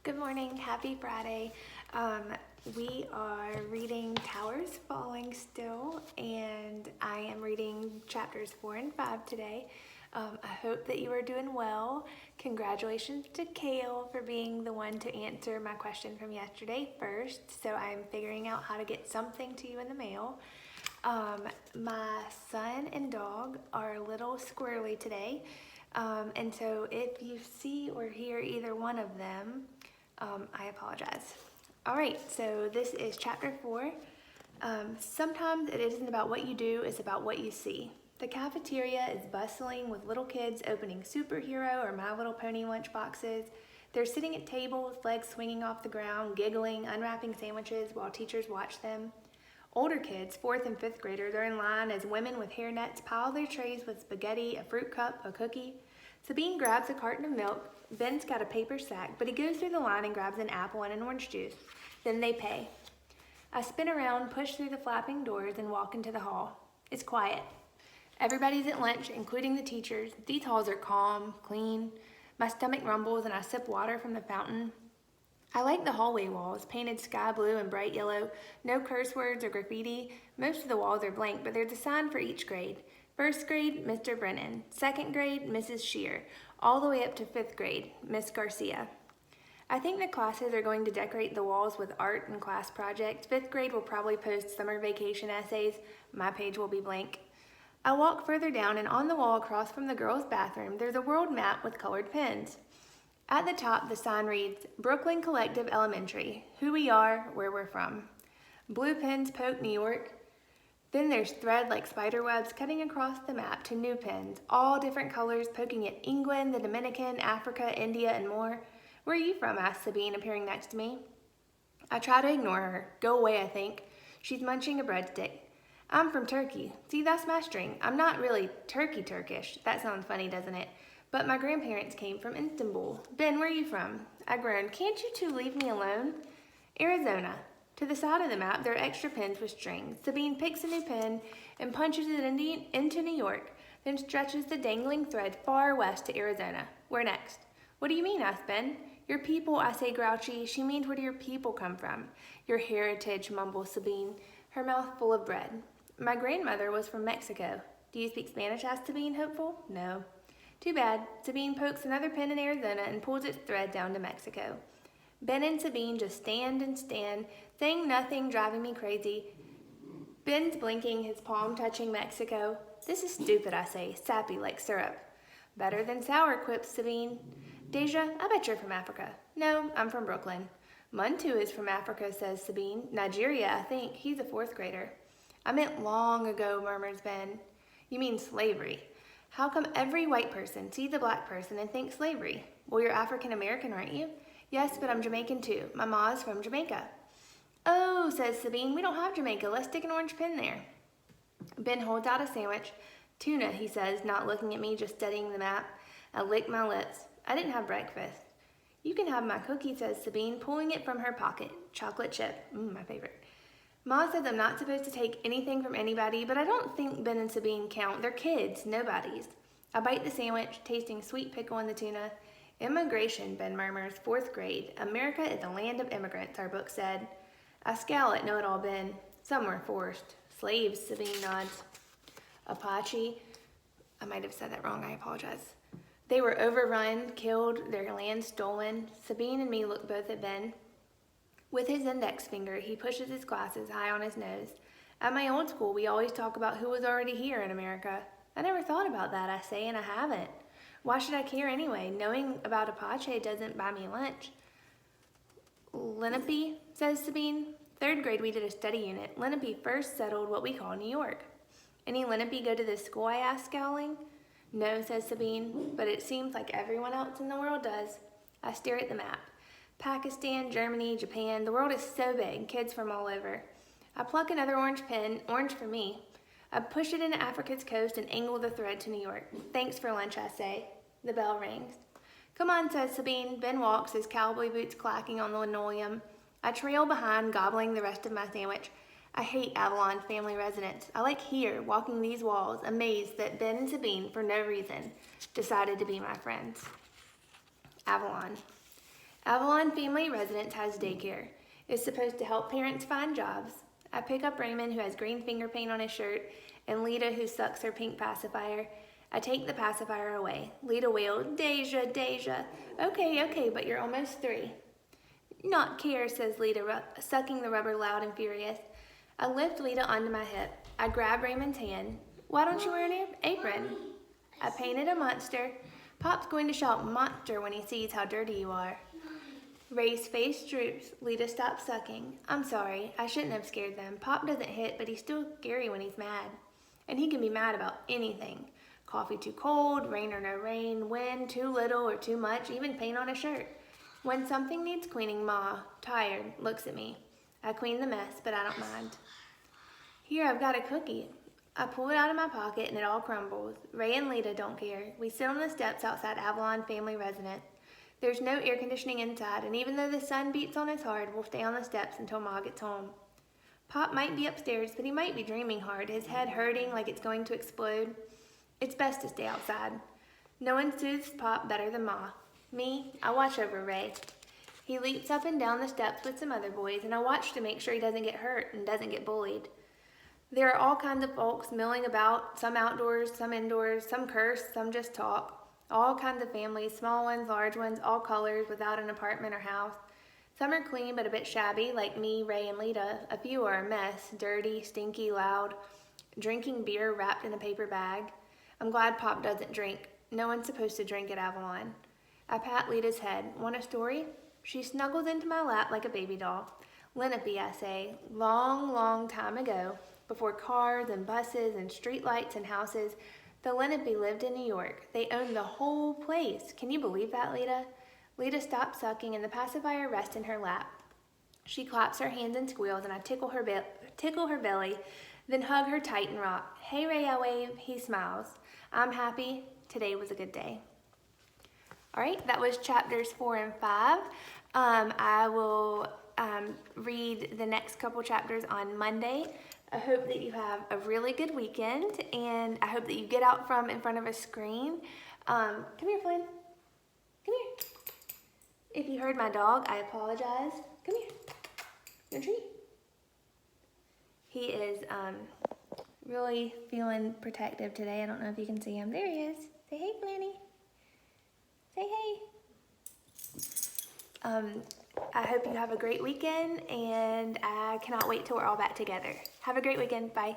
Good morning, happy Friday. We are reading Towers Falling still, and I am reading chapters 4 and 5 today. I hope that you are doing well. Congratulations to Kale for being the one to answer my question from yesterday first, so I'm figuring out how to get something to you in the mail. My son and dog are a little squirrely today, and so if you see or hear either one of them, I apologize. All right, so this is chapter 4. Sometimes it isn't about what you do, it's about what you see. The cafeteria is bustling with little kids opening superhero or My Little Pony lunch boxes. They're sitting at tables, legs swinging off the ground, giggling, unwrapping sandwiches while teachers watch them. Older kids, 4th and 5th graders, are in line as women with hairnets pile their trays with spaghetti, a fruit cup, a cookie. Sabine grabs a carton of milk. Ben's got a paper sack, but he goes through the line and grabs an apple and an orange juice. Then they pay. I spin around, push through the flapping doors, and walk into the hall. It's quiet. Everybody's at lunch, including the teachers. These halls are calm, clean. My stomach rumbles and I sip water from the fountain. I like the hallway walls, painted sky blue and bright yellow. No curse words or graffiti. Most of the walls are blank, but there's a sign for each grade. 1st grade, Mr. Brennan. 2nd grade, Mrs. Shear. All the way up to 5th grade, Miss Garcia. I think the classes are going to decorate the walls with art and class projects. 5th grade will probably post summer vacation essays. My page will be blank. I walk further down, and on the wall across from the girls' bathroom, there's a world map with colored pens. At the top, the sign reads, Brooklyn Collective Elementary, who we are, where we're from. Blue pens poke New York. Then there's thread like spider webs cutting across the map to new pens, all different colors poking at England, the Dominican, Africa, India, and more. Where are you from? Asked Sabine, appearing next to me. I try to ignore her. Go away, I think. She's munching a breadstick. I'm from Turkey. See, that's my string. I'm not really Turkish. That sounds funny, doesn't it? But my grandparents came from Istanbul. Ben, where are you from? I groaned. Can't you two leave me alone? Arizona. To the side of the map, there are extra pens with strings. Sabine picks a new pen and punches it into New York, then stretches the dangling thread far west to Arizona. Where next? What do you mean? Asked Ben. Your people, I say grouchy. She means where do your people come from? Your heritage, mumbles Sabine, her mouth full of bread. My grandmother was from Mexico. Do you speak Spanish? Asked Sabine, hopeful. No. Too bad. Sabine pokes another pen in Arizona and pulls its thread down to Mexico. Ben and Sabine just stand and stand, saying nothing, driving me crazy. Ben's blinking, his palm touching Mexico. This is stupid, I say, sappy like syrup. Better than sour, quips Sabine. Deja, I bet you're from Africa. No, I'm from Brooklyn. Muntu is from Africa, says Sabine. Nigeria, I think. He's a 4th grader. I meant long ago, murmurs Ben. You mean slavery. How come every white person sees a black person and thinks slavery? Well, you're African American, aren't you? Yes, but I'm Jamaican too. My ma's from Jamaica. Oh, says Sabine, we don't have Jamaica. Let's stick an orange pin there. Ben holds out a sandwich. Tuna, he says, not looking at me, just studying the map. I lick my lips. I didn't have breakfast. You can have my cookie, says Sabine, pulling it from her pocket. Chocolate chip. My favorite. Ma says I'm not supposed to take anything from anybody, but I don't think Ben and Sabine count. They're kids, nobodies. I bite the sandwich, tasting sweet pickle in the tuna. Immigration, Ben murmurs, 4th grade. America is a land of immigrants, our book said. I scowl at know-it-all Ben. Some were forced. Slaves, Sabine nods. Apache. I might have said that wrong, I apologize. They were overrun, killed, their land stolen. Sabine and me look both at Ben. With his index finger, he pushes his glasses high on his nose. At my old school, we always talk about who was already here in America. I never thought about that, I say, and I haven't. Why should I care anyway? Knowing about Apache doesn't buy me lunch. Lenape, says Sabine. 3rd grade, we did a study unit. Lenape first settled what we call New York. Any Lenape go to this school, I ask, scowling. No, says Sabine, but it seems like everyone else in the world does. I stare at the map. Pakistan, Germany, Japan, the world is so big, kids from all over. I pluck another orange pen, orange for me. I push it into Africa's coast and angle the thread to New York. Thanks for lunch, I say. The bell rings. Come on, says Sabine. Ben walks, his cowboy boots clacking on the linoleum. I trail behind, gobbling the rest of my sandwich. I hate Avalon family residence. I like here, walking these walls, amazed that Ben and Sabine, for no reason, decided to be my friends. Avalon. Avalon Family Residence has daycare. It's supposed to help parents find jobs. I pick up Raymond, who has green finger paint on his shirt, and Lita, who sucks her pink pacifier. I take the pacifier away. Lita wailed, Deja, Deja. Okay, but you're almost 3. Not care, says Lita, sucking the rubber loud and furious. I lift Lita onto my hip. I grab Raymond's hand. Why don't you wear an apron? I painted a monster. Pop's going to shout monster when he sees how dirty you are. Ray's face droops. Lita stops sucking. I'm sorry. I shouldn't have scared them. Pop doesn't hit, but he's still scary when he's mad. And he can be mad about anything. Coffee too cold, rain or no rain, wind too little or too much, even paint on a shirt. When something needs cleaning, Ma, tired, looks at me. I clean the mess, but I don't mind. Here, I've got a cookie. I pull it out of my pocket and it all crumbles. Ray and Lita don't care. We sit on the steps outside Avalon Family Residence. There's no air conditioning inside, and even though the sun beats on us hard, we'll stay on the steps until Ma gets home. Pop might be upstairs, but he might be dreaming hard, his head hurting like it's going to explode. It's best to stay outside. No one soothes Pop better than Ma. Me, I watch over Ray. He leaps up and down the steps with some other boys, and I watch to make sure he doesn't get hurt and doesn't get bullied. There are all kinds of folks milling about, some outdoors, some indoors, some curse, some just talk. All kinds of families, small ones, large ones, all colors, without an apartment or house. Some are clean but a bit shabby, like me, Ray, and Lita. A few are a mess, dirty, stinky, loud, drinking beer wrapped in a paper bag. I'm glad Pop doesn't drink. No one's supposed to drink at Avalon. I pat Lita's head. Want a story? She snuggles into my lap like a baby doll. Lenape, I say, long, long time ago, before cars and buses and streetlights and houses, the Lenape lived in New York. They owned the whole place. Can you believe that, Lita? Lita stops sucking and the pacifier rests in her lap. She claps her hands and squeals, and I tickle her belly, then hug her tight and rock. Hey, Ray, I wave. He smiles. I'm happy. Today was a good day. All right, that was chapters 4 and 5. I will read the next couple chapters on Monday. I hope that you have a really good weekend, and I hope that you get out from in front of a screen. Come here, Flynn. Come here. If you heard my dog, I apologize. Come here. Your treat. He is really feeling protective today. I don't know if you can see him. There he is. Say hey, Flanny. Say hey. I hope you have a great weekend, and I cannot wait till we're all back together. Have a great weekend. Bye.